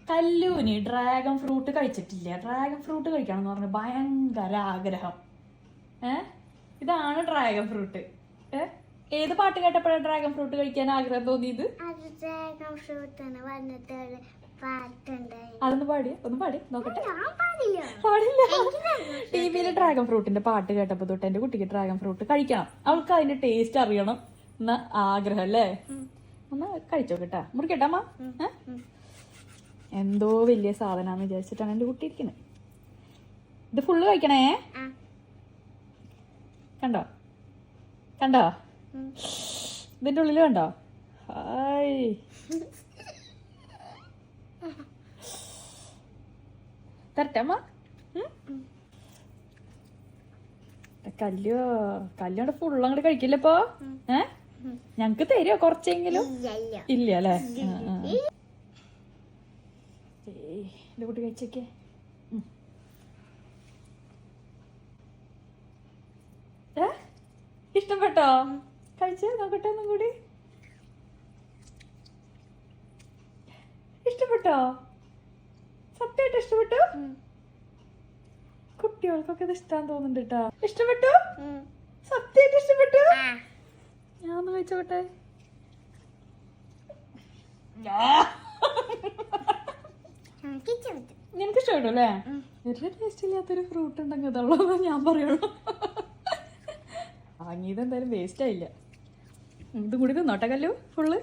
കല്ലൂന് dragon fruit കഴിച്ചിട്ടില്ല. Dragon fruit കഴിക്കണം എന്ന് പറഞ്ഞ ഭയങ്കര ആഗ്രഹം. ഇതാണ് ഡ്രാഗൺ ഫ്രൂട്ട്. ഏത് പാട്ട് കേട്ടപ്പോഴാണ് ഡ്രാഗൺ ഫ്രൂട്ട് കഴിക്കാൻ ആഗ്രഹം തോന്നിയത്? അതൊന്ന് പാടി, ഒന്ന് പാടി നോക്കട്ടെ. പാടില്ല. ടിവിയില് ഡ്രാഗൺ ഫ്രൂട്ടിന്റെ പാട്ട് കേട്ടപ്പോ തൊട്ട് എന്റെ കുട്ടിക്ക് ഡ്രാഗൺ ഫ്രൂട്ട് കഴിക്കണം, അവൾക്ക് അതിന്റെ ടേസ്റ്റ് അറിയണം എന്ന ആഗ്രഹം അല്ലേ. ഒന്ന് കഴിച്ചോക്കട്ടാ, മുറിക്കട്ടെ അമ്മ. എന്തോ വലിയ സാധനാന്ന് വിചാരിച്ചിട്ടാണ് എന്റെ കുട്ടി ഇരിക്കുന്നത്. ഇത് ഫുള്ള് കഴിക്കണേ. കണ്ടോ കണ്ടോ, ഇതിന്റെ ഉള്ളില് കണ്ടോ? ഹായ്, തരട്ടമ്മ. കല്യോടെ ഫുള്ള് അങ്ങോട്ട് കഴിക്കില്ലപ്പോ. ഞങ്ങക്ക് തരുമോ കുറച്ചെങ്കിലും? ഇല്ല അല്ലേ. എന്റെ കുട്ടി കഴിച്ചേക്കേ. ഇഷ്ടപ്പെട്ടോ? കഴിച്ചേ നോക്കട്ടെ ഒന്നും കൂടി. ഇഷ്ടപ്പെട്ടോ? സത്യമായിട്ട് ഇഷ്ടപ്പെട്ടു? കുട്ടികൾക്കൊക്കെ ഇത് ഇഷ്ടാന്ന് തോന്നുന്നുണ്ട് കേട്ടോ. ഇഷ്ടപ്പെട്ടു? സത്യമായിട്ട് ഇഷ്ടപ്പെട്ടു? ഞാൻ ഒന്ന് കഴിച്ചോട്ടെ. നിനക്ക് ഇഷ്ടപ്പെട്ടു അല്ലേ? വലിയ ടേസ്റ്റ് ഇല്ലാത്തൊരു ഫ്രൂട്ട് ഉണ്ടെങ്കിൽ അതുള്ളൂ ഞാൻ പറയുള്ളൂ. വാങ്ങിയത് എന്തായാലും വേസ്റ്റ് ആയില്ല. ഇതും കൂടി തിന്നോട്ടെ കല്ലു ഫുള്ള്.